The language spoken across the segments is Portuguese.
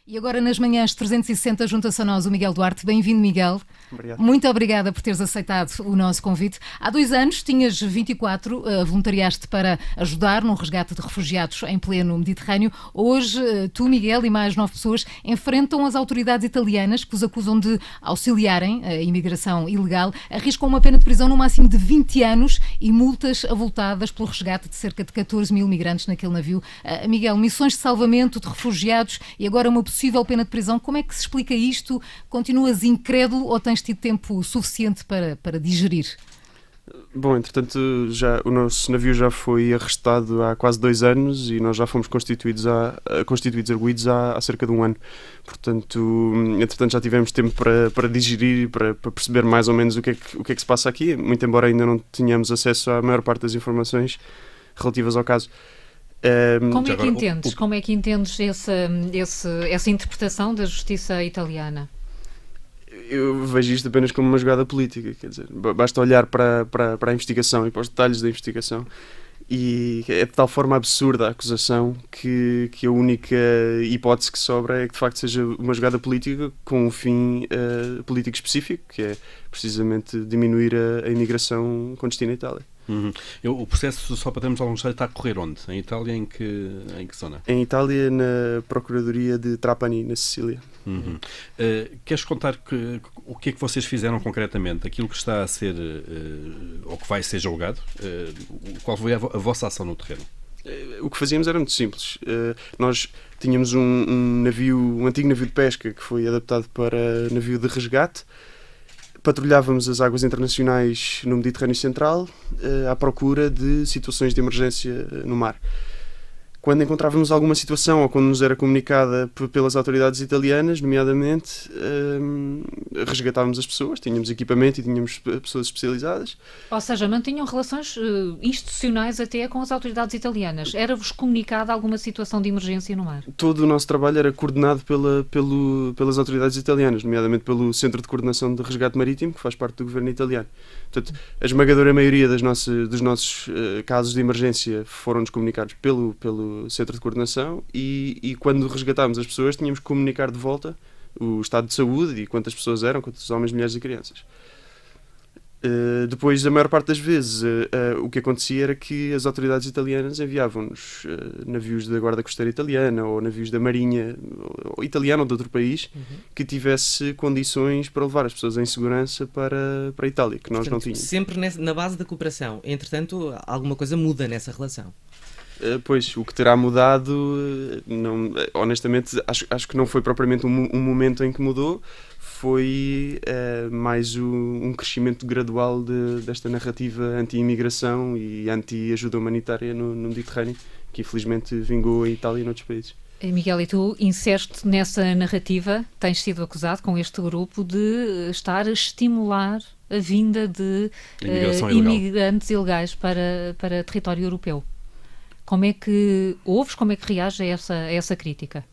E agora nas manhãs 360 junta-se a nós o Miguel Duarte. Bem-vindo, Miguel. Obrigado. Muito obrigada por teres aceitado o nosso convite. Há 2 anos tinhas 24, voluntariaste para ajudar num resgate de refugiados em pleno Mediterrâneo. Hoje tu, Miguel, e mais 9 pessoas enfrentam as autoridades italianas que os acusam de auxiliarem a imigração ilegal. Arriscam uma pena de prisão no máximo de 20 anos e multas avultadas pelo resgate de cerca de 14 mil migrantes naquele navio. Miguel, missões de salvamento de refugiados e agora uma possível pena de prisão. Como é que se explica isto? Continuas incrédulo ou tens tido tempo suficiente para digerir? Bom, entretanto, o nosso navio já foi arrestado há quase 2 anos e nós já fomos constituídos arguidos há cerca de 1 ano. Portanto, entretanto, já tivemos tempo para digerir e para perceber mais ou menos o que é que se passa aqui, muito embora ainda não tenhamos acesso à maior parte das informações relativas ao caso. Como é que entendes essa interpretação da justiça italiana? Eu vejo isto apenas como uma jogada política, quer dizer, basta olhar para a investigação e para os detalhes da investigação e é de tal forma absurda a acusação que a única hipótese que sobra é que de facto seja uma jogada política com um fim político específico, que é precisamente diminuir a imigração com destino à Itália. O processo, só para termos algum jeito, está a correr onde? Em Itália, em que zona? Em Itália, na Procuradoria de Trapani, na Sicília. Queres contar o que é que vocês fizeram concretamente? Aquilo que está a ser, ou que vai ser julgado? Qual foi a vossa ação no terreno? O que fazíamos era muito simples. Nós tínhamos um antigo navio de pesca que foi adaptado para navio de resgate. Patrulhávamos as águas internacionais no Mediterrâneo Central à procura de situações de emergência no mar. Quando encontrávamos alguma situação ou quando nos era comunicada pelas autoridades italianas, nomeadamente, resgatávamos as pessoas, tínhamos equipamento e tínhamos pessoas especializadas. Ou seja, mantinham relações institucionais até com as autoridades italianas. Era-vos comunicada alguma situação de emergência no mar? Todo o nosso trabalho era coordenado pelas autoridades italianas, nomeadamente pelo Centro de Coordenação de Resgate Marítimo, que faz parte do governo italiano. Portanto, a esmagadora maioria dos nossos casos de emergência foram-nos comunicados pelo Centro de Coordenação e quando resgatámos as pessoas tínhamos que comunicar de volta o estado de saúde e quantas pessoas eram, quantos homens, mulheres e crianças. Depois, a maior parte das vezes, o que acontecia era que as autoridades italianas enviavam-nos navios da Guarda Costeira Italiana ou navios da Marinha ou italiana ou de outro país que tivesse condições para levar as pessoas em segurança para a Itália, que nós não tínhamos. Sempre na base da cooperação. Entretanto, alguma coisa muda nessa relação. Pois, o que terá mudado, honestamente, acho que não foi propriamente um momento em que mudou, foi mais um crescimento gradual desta narrativa anti-imigração e anti-ajuda humanitária no Mediterrâneo, que infelizmente vingou em Itália e noutros países. Miguel, e tu inserste nessa narrativa, tens sido acusado com este grupo de estar a estimular a vinda de imigrantes ilegais para território europeu. Como é que ouves, como é que reage a essa crítica?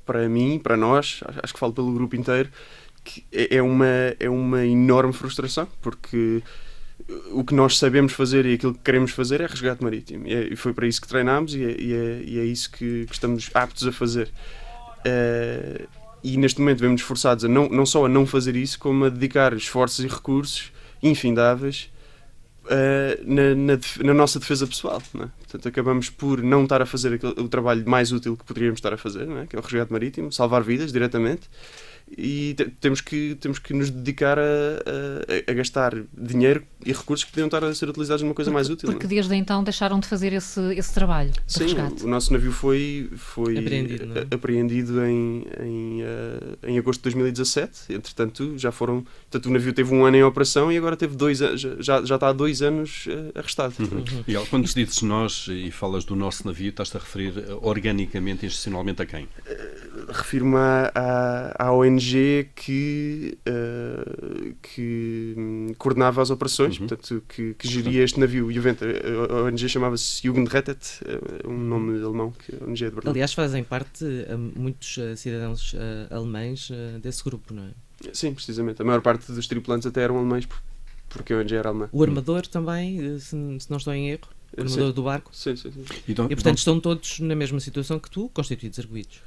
Para mim, para nós, acho que falo pelo grupo inteiro, que é uma enorme frustração, porque o que nós sabemos fazer e aquilo que queremos fazer é resgate marítimo. E foi para isso que treinámos e é isso que estamos aptos a fazer. E neste momento vemos-nos forçados não só a não fazer isso, como a dedicar esforços e recursos infindáveis na nossa defesa pessoal, não é? Portanto, acabamos por não estar a fazer o trabalho mais útil que poderíamos estar a fazer, não é? Que é o resgate marítimo, salvar vidas diretamente, e temos que nos dedicar a gastar dinheiro e recursos que podiam estar a ser utilizados numa coisa mais útil. Porque desde então deixaram de fazer esse trabalho de resgate. Sim, o nosso navio foi apreendido em agosto de 2017. Entretanto, o navio teve 1 ano em operação e agora teve 2 anos, já está há 2 anos arrestado. E quando dizes nós e falas do nosso navio, estás-te a referir organicamente, institucionalmente a quem? Refiro-me à ONG que coordenava as operações, portanto, que geria este navio. A ONG chamava-se Jugendrettet, um nome alemão, que a ONG é de Berlim. Aliás, fazem parte muitos cidadãos alemães desse grupo, não é? Sim, precisamente. A maior parte dos tripulantes até eram alemães, porque a ONG era alemã. O armador também, se não estou em erro, o armador do barco. Sim. E portanto estão todos na mesma situação que tu, constituídos arguidos.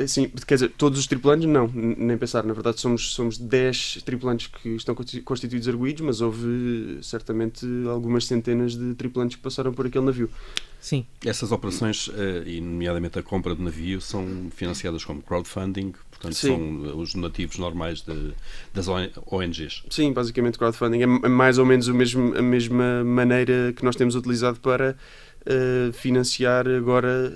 Sim, quer dizer, todos os tripulantes não, nem pensar. Na verdade somos 10 tripulantes que estão constituídos arguídos, mas houve certamente algumas centenas de tripulantes que passaram por aquele navio. Sim. Essas operações, e nomeadamente a compra de navio, são financiadas como crowdfunding, portanto Sim. são os donativos normais das ONGs. Sim, basicamente crowdfunding é mais ou menos a mesma maneira que nós temos utilizado para financiar agora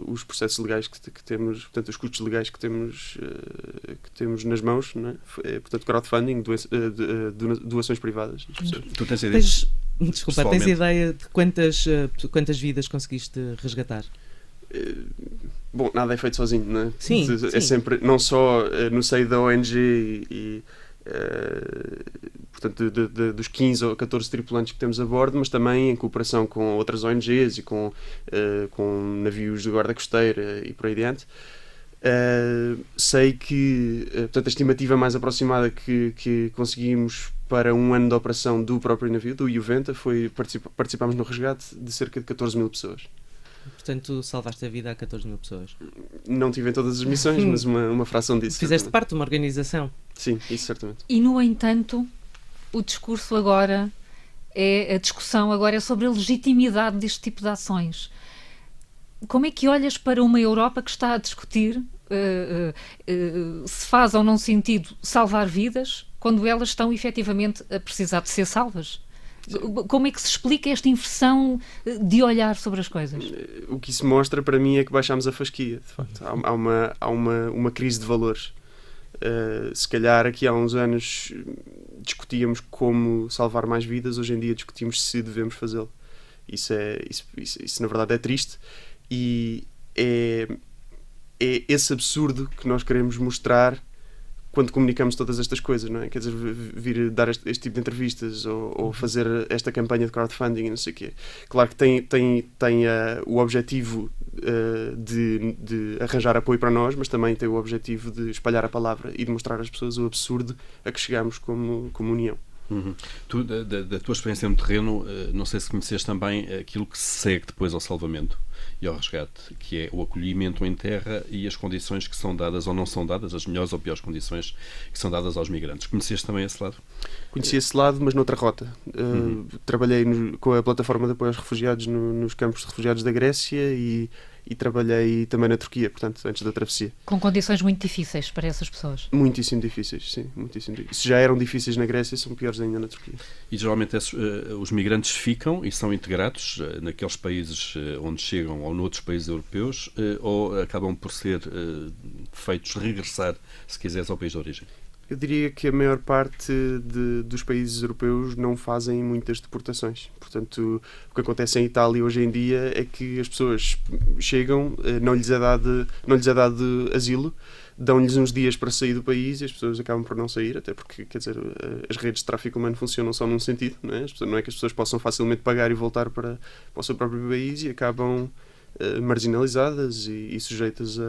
os processos legais que temos, portanto os custos legais que temos nas mãos, não é? Portanto crowdfunding, doações privadas. Tu tens ideias? Desculpa, tens ideia de quantas vidas conseguiste resgatar? Bom, nada é feito sozinho, não é? Sim, É sim. sempre, não só no seio da ONG portanto, dos 15 ou 14 tripulantes que temos a bordo, mas também em cooperação com outras ONGs e com navios de guarda costeira e por aí adiante. Sei que portanto, a estimativa mais aproximada que conseguimos para um ano de operação do próprio navio, do Juventa, foi participámos no resgate de cerca de 14 mil pessoas. Portanto, salvaste a vida a 14 mil pessoas. Não tive em todas as missões, mas uma fração disso. Fizeste certamente. parte de uma organização. Sim, isso certamente. E, no entanto, o discurso agora a discussão agora é sobre a legitimidade deste tipo de ações. Como é que olhas para uma Europa que está a discutir se faz ou não sentido salvar vidas quando elas estão efetivamente a precisar de ser salvas? Como é que se explica esta inversão de olhar sobre as coisas? O que isso mostra para mim é que baixámos a fasquia, de facto. Há uma crise de valores. Se calhar aqui há uns anos discutíamos como salvar mais vidas, hoje em dia discutimos se devemos fazê-lo. Isso na verdade é triste e é esse absurdo que nós queremos mostrar quando comunicamos todas estas coisas, não é? Quer dizer, vir dar este tipo de entrevistas ou fazer esta campanha de crowdfunding e não sei o quê. Claro que tem o objetivo de arranjar apoio para nós, mas também tem o objetivo de espalhar a palavra e de mostrar às pessoas o absurdo a que chegamos como união. Uhum. Tu, da tua experiência no terreno, não sei se conheces também aquilo que se segue depois ao salvamento e ao resgate, que é o acolhimento em terra e as condições que são dadas ou não são dadas, as melhores ou piores condições que são dadas aos migrantes. Conheceste também esse lado? Conheci esse lado, mas noutra rota. Trabalhei com a plataforma de apoio aos refugiados nos campos de refugiados da Grécia e trabalhei também na Turquia, portanto, antes da travessia. Com condições muito difíceis para essas pessoas. Muitíssimo difíceis, sim. Muitíssimo difíceis. Se já eram difíceis na Grécia, são piores ainda na Turquia. E geralmente os migrantes ficam e são integrados naqueles países onde chegam ou noutros países europeus ou acabam por ser feitos regressar, se quiseres, ao país de origem? Eu diria que a maior parte dos países europeus não fazem muitas deportações. Portanto, o que acontece em Itália hoje em dia é que as pessoas chegam, não lhes é dado asilo, dão-lhes uns dias para sair do país e as pessoas acabam por não sair, até porque, quer dizer, as redes de tráfico humano funcionam só num sentido, não é? Não é que as pessoas possam facilmente pagar e voltar para o seu próprio país e acabam marginalizadas e sujeitas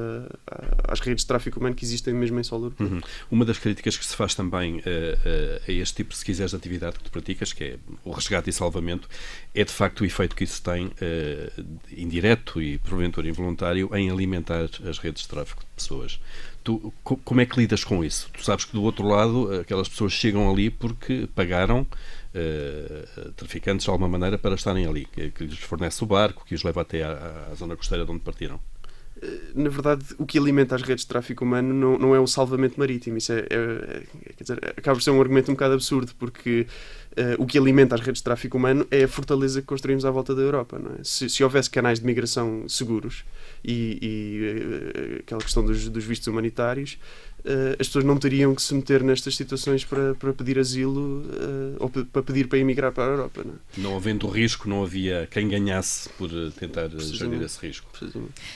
às redes de tráfico humano que existem mesmo em solo europeu. Uhum. Uma das críticas que se faz também a este tipo, se quiseres, de atividade que tu praticas, que é o resgate e salvamento, é de facto o efeito que isso tem, indireto e porventura involuntário, em alimentar as redes de tráfico de pessoas. Tu, como é que lidas com isso? Tu sabes que do outro lado aquelas pessoas chegam ali porque pagaram traficantes de alguma maneira para estarem ali, que lhes fornece o barco, que os leva até à zona costeira de onde partiram. Na verdade, o que alimenta as redes de tráfico humano não é o salvamento marítimo. Isso quer dizer, acaba por ser um argumento um bocado absurdo, porque o que alimenta as redes de tráfico humano é a fortaleza que construímos à volta da Europa. Não é? Se houvesse canais de migração seguros e aquela questão dos vistos humanitários, as pessoas não teriam que se meter nestas situações para pedir asilo ou para pedir para emigrar para a Europa. Não havendo risco, não havia quem ganhasse por tentar gerir esse risco.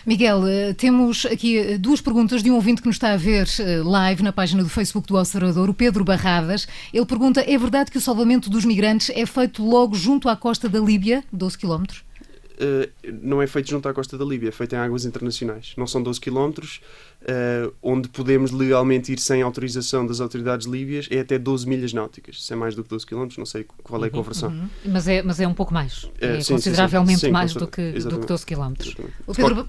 Miguel, temos aqui duas perguntas de um ouvinte que nos está a ver live na página do Facebook do Observador, o Pedro Barradas. Ele pergunta: é verdade que o salvamento dos migrantes é feito logo junto à costa da Líbia, 12 km? Não é feito junto à costa da Líbia, é feito em águas internacionais. Não são 12 km, onde podemos legalmente ir sem autorização das autoridades líbias, é até 12 milhas náuticas. Se é mais do que 12 km, não sei qual é a conversão. Mas é um pouco mais. É sim, consideravelmente sim, mais do que 12 km. O Pedro...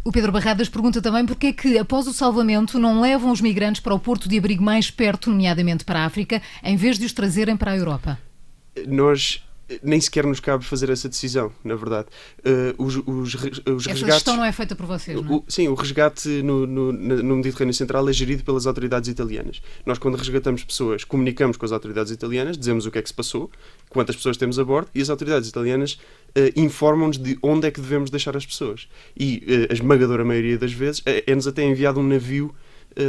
O Pedro Barradas pergunta também porque é que, após o salvamento, não levam os migrantes para o porto de abrigo mais perto, nomeadamente para a África, em vez de os trazerem para a Europa. Nós nem sequer nos cabe fazer essa decisão, na verdade. Os Essa resgates... gestão não é feita por vocês, não é? Sim, o resgate no Mediterrâneo Central é gerido pelas autoridades italianas. Nós, quando resgatamos pessoas, comunicamos com as autoridades italianas, dizemos o que é que se passou, quantas pessoas temos a bordo, e as autoridades italianas informam-nos de onde é que devemos deixar as pessoas. E a esmagadora maioria das vezes é-nos até enviado um navio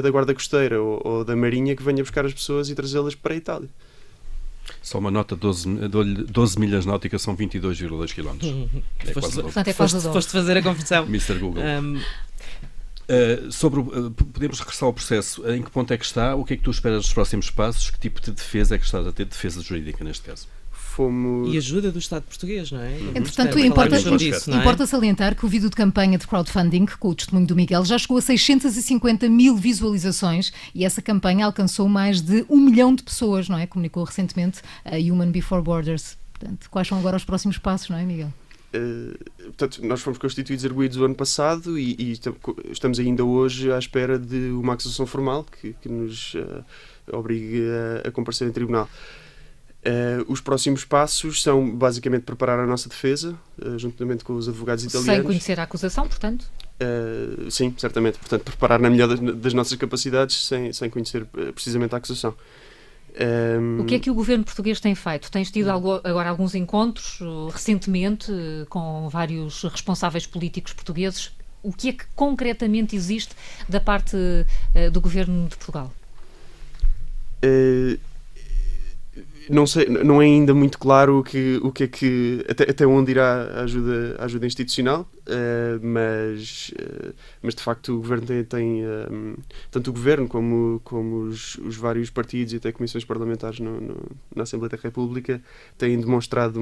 da Guarda Costeira ou da Marinha que venha buscar as pessoas e trazê-las para a Itália. Só uma nota, 12 milhas náuticas são 22,2 km. Portanto, é quase o dobro. Foste fazer a conversão. Mr. Google. Podemos regressar ao processo. Em que ponto é que está? O que é que tu esperas dos próximos passos? Que tipo de defesa é que estás a ter? Defesa jurídica, neste caso. Fomos... E ajuda do Estado português, não é? Entretanto, não é? importa salientar que o vídeo de campanha de crowdfunding, com o testemunho do Miguel, já chegou a 650 mil visualizações e essa campanha alcançou mais de 1 milhão de pessoas, não é? Comunicou recentemente a Human Before Borders. Portanto, quais são agora os próximos passos, não é, Miguel? Portanto, nós fomos constituídos arguidos o ano passado e estamos ainda hoje à espera de uma acusação formal que nos obrigue a comparecer em tribunal. Os próximos passos são basicamente preparar a nossa defesa, juntamente com os advogados italianos. Sem conhecer a acusação, portanto? Sim, certamente. Portanto, preparar na melhor das nossas capacidades, sem conhecer precisamente a acusação. O que é que o governo português tem feito? Tens tido agora alguns encontros recentemente com vários responsáveis políticos portugueses. O que é que concretamente existe da parte do governo de Portugal? Não sei, não é ainda muito claro até onde irá a ajuda institucional, mas de facto o governo tem tanto o governo como os vários partidos e até comissões parlamentares na Assembleia da República têm demonstrado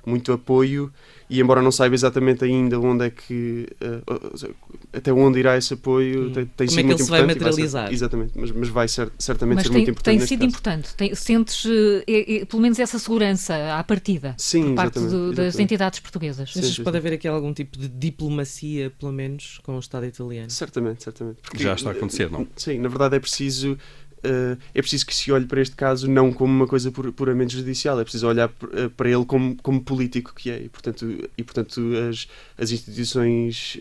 muito apoio, e embora não saiba exatamente ainda onde é que até onde irá esse apoio, tem sido muito importante. Como é que ele se vai materializar? Exatamente, mas vai certamente mas ser muito importante. Tem sido importante. Sentes pelo menos essa segurança à partida, sim, por parte das entidades portuguesas? Achas que pode haver aqui algum tipo de diplomacia, pelo menos, com o Estado italiano? Certamente. Porque já está a acontecer, não? Sim, na verdade é preciso que se olhe para este caso não como uma coisa puramente judicial, é preciso olhar para ele como político que é, e portanto as instituições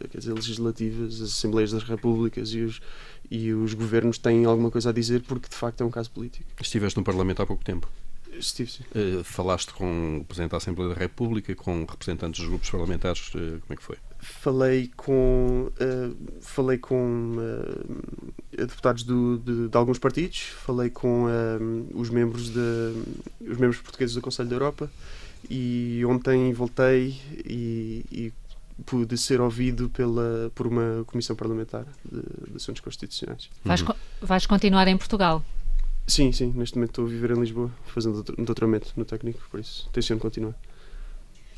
quer dizer, legislativas, as Assembleias das Repúblicas e os governos têm alguma coisa a dizer, porque de facto é um caso político. Estiveste no Parlamento há pouco tempo. Estive, sim. Falaste com o Presidente da Assembleia da República, com representantes dos grupos parlamentares, como é que foi? Falei com deputados de alguns partidos, falei com os membros portugueses do Conselho da Europa, e ontem voltei e pude ser ouvido por uma comissão parlamentar de assuntos constitucionais. Vais continuar em Portugal? Sim, neste momento estou a viver em Lisboa, fazendo um doutoramento no técnico, por isso tenciono continuar.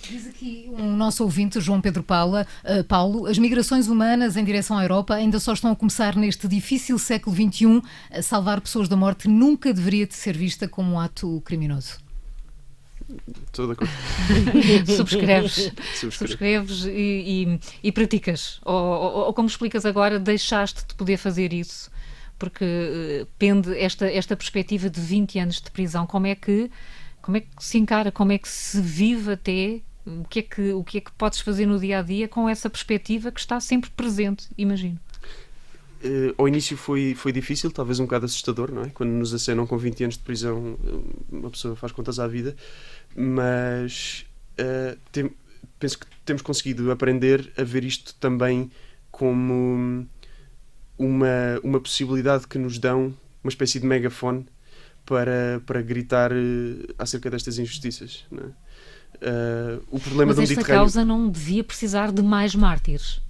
Diz aqui um nosso ouvinte, João Pedro Paulo, as migrações humanas em direção à Europa ainda só estão a começar neste difícil século XXI. Salvar pessoas da morte nunca deveria de ser vista como um ato criminoso. Estou de acordo. Subscreves e praticas? Ou como explicas agora, deixaste de poder fazer isso? Porque pende esta perspectiva de 20 anos de prisão. Como é que se encara? Como é que se vive até? O que é que podes fazer no dia-a-dia com essa perspectiva que está sempre presente, imagino? Ao início foi difícil, talvez um bocado assustador, não é? Quando nos acenam com 20 anos de prisão, uma pessoa faz contas à vida, mas penso que temos conseguido aprender a ver isto também como uma possibilidade que nos dão, uma espécie de megafone para gritar acerca destas injustiças, não é? O problema do Mediterrâneo... Mas esta causa não devia precisar de mais mártires?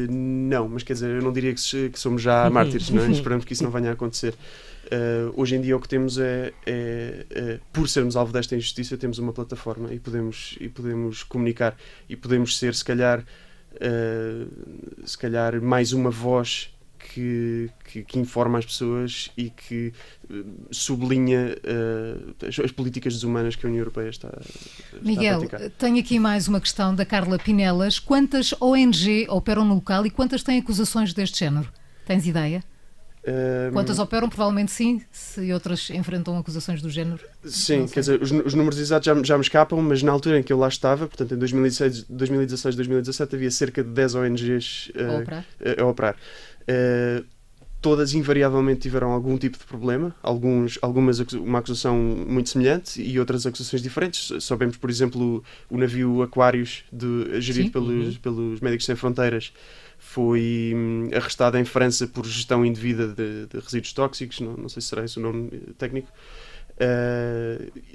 Não, mas quer dizer, eu não diria que somos já mártires, não é? Esperamos que isso não venha a acontecer. Hoje em dia o que temos por sermos alvo desta injustiça, temos uma plataforma e podemos comunicar e podemos ser, se calhar mais uma voz que informa as pessoas e que sublinha as políticas desumanas que a União Europeia está a Miguel, praticar. tenho aqui mais uma questão da Carla Pinelas. Quantas ONG operam no local e quantas têm acusações deste género? Tens ideia? Quantas operam? Provavelmente sim, se outras enfrentam acusações do género. Sim, quer dizer, os números exatos já me escapam, mas na altura em que eu lá estava, portanto em 2016, 2017, havia cerca de 10 ONGs a operar. Todas invariavelmente tiveram algum tipo de problema, algumas uma acusação muito semelhante e outras acusações diferentes. Sabemos, por exemplo, o navio Aquarius, gerido pelos Médicos Sem Fronteiras, foi arrestado em França por gestão indevida de resíduos tóxicos, não sei se será esse o nome técnico.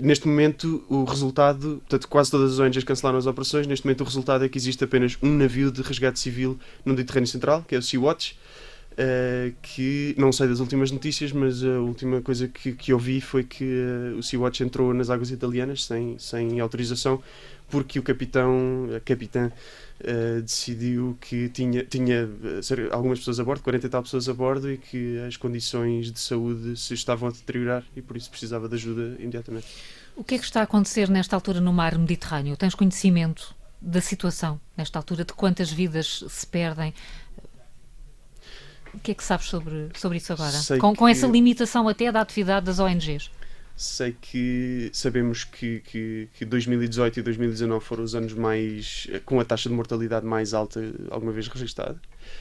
Neste momento o resultado, portanto quase todas as ONGs cancelaram as operações. Neste momento o resultado é que existe apenas um navio de resgate civil no Mediterrâneo Central, que é o Sea-Watch, que não sei das últimas notícias, mas a última coisa que eu vi foi que o Sea-Watch entrou nas águas italianas sem autorização, porque a capitã decidiu que tinha algumas pessoas a bordo, 40 e tal pessoas a bordo, e que as condições de saúde se estavam a deteriorar e por isso precisava de ajuda imediatamente. O que é que está a acontecer nesta altura no mar Mediterrâneo? Tens conhecimento da situação nesta altura, de quantas vidas se perdem? O que é que sabes sobre isso agora? Com essa limitação até da atividade das ONGs? Sabemos que 2018 e 2019 foram os anos com a taxa de mortalidade mais alta alguma vez registada.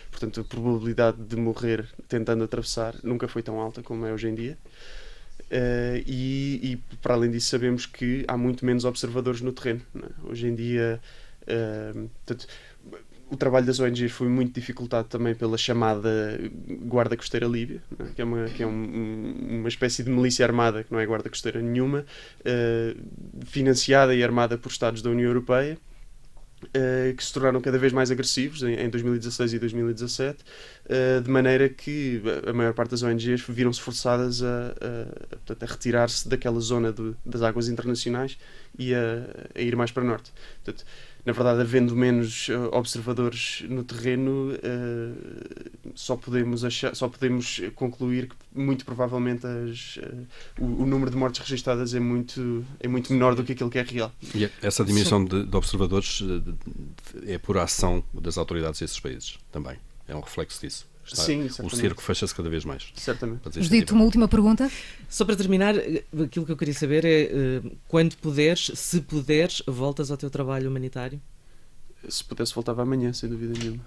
Portanto, a probabilidade de morrer tentando atravessar nunca foi tão alta como é hoje em dia. E para além disso, sabemos que há muito menos observadores no terreno, não é? Hoje em dia, o trabalho das ONGs foi muito dificultado também pela chamada Guarda Costeira Líbia, que é uma espécie de milícia armada, que não é guarda costeira nenhuma, financiada e armada por Estados da União Europeia, que se tornaram cada vez mais agressivos em 2016 e 2017, de maneira que a maior parte das ONGs viram-se forçadas a retirar-se daquela zona das águas internacionais e a ir mais para norte. Portanto, na verdade, havendo menos observadores no terreno, só podemos concluir que muito provavelmente o número de mortes registadas é muito menor do que aquilo que é real. E essa diminuição de observadores é por ação das autoridades desses países também. É um reflexo disso. Sim, o cerco fecha-se cada vez mais. Certamente. Judito, uma última pergunta? Só para terminar, aquilo que eu queria saber é, quando puderes, se puderes, voltas ao teu trabalho humanitário? Se pudesse, voltava amanhã, sem dúvida nenhuma.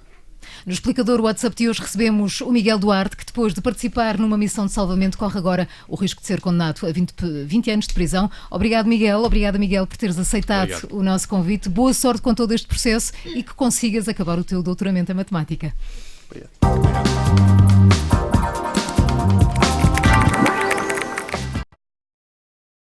No explicador WhatsApp de hoje recebemos o Miguel Duarte, que depois de participar numa missão de salvamento corre agora o risco de ser condenado a 20 anos de prisão. Obrigado, Miguel. Obrigada, Miguel, por teres aceitado o nosso convite. Boa sorte com todo este processo e que consigas acabar o teu doutoramento em matemática. Obrigado.